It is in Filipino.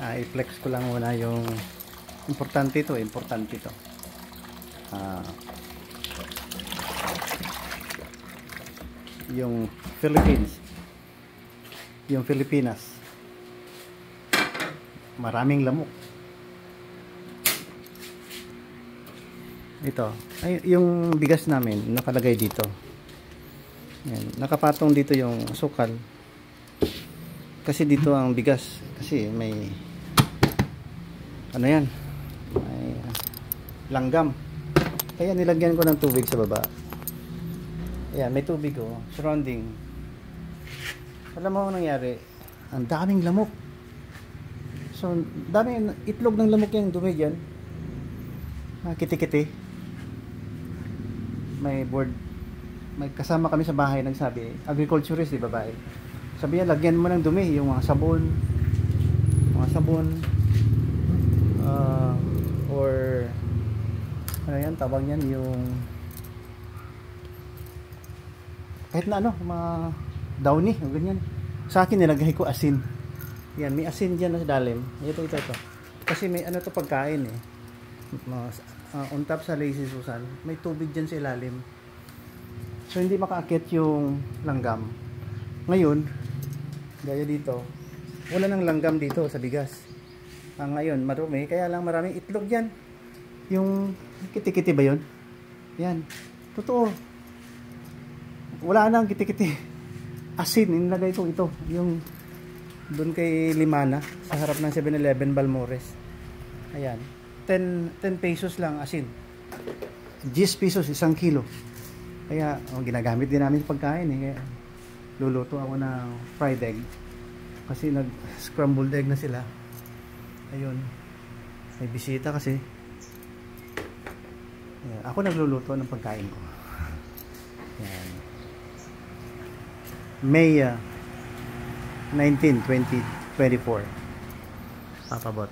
I-flex ko lang muna yung importante ito, yung Pilipinas, maraming lamok. Ito ay yung bigas namin nakalagay dito. Yan, nakapatong dito yung sukal kasi dito ang bigas, kasi may ano yan, may langgam, kaya nilagyan ko ng tubig sa baba. Ayan, may tubig surrounding. Alam mo ang nangyari, ang daming lamok. So daming itlog ng lamok yung dumi dyan. Kiti-kiti. May kasama kami sa bahay, nagsabi, agriculturist, di babae, sabi niya, lagyan mo ng dumi yung mga sabon, or ano yan, tawag yan, yung kahit na ano, mga downy o ganyan. Sa akin nilagay ko asin. Yan, may asin dyan sa dalim. Ito. Kasi may ano to pagkain on top sa Lazy Susan, may tubig dyan sa ilalim. So hindi makaakit yung langgam. Ngayon, gaya dito, wala nang langgam dito sa bigas. Ngayon, marumi, kaya lang maraming itlog dyan. Yung kiti-kiti ba yun? Yan, totoo. Wala nang kiti-kiti. Asin, inilagay ko ito. Yung doon kay Limana, sa harap ng 7-Eleven Balmores. Ayan, 10 pesos lang asin. 10 pesos, 1 kilo. Kaya ginagamit din namin pagkain Kaya luluto ako ng fried egg. Kasi nag-scrambled egg na sila. Ayun. May bisita kasi. Ayan. Ako nagluluto ng pagkain ko. Ayan. May 19, 2024. Papabot.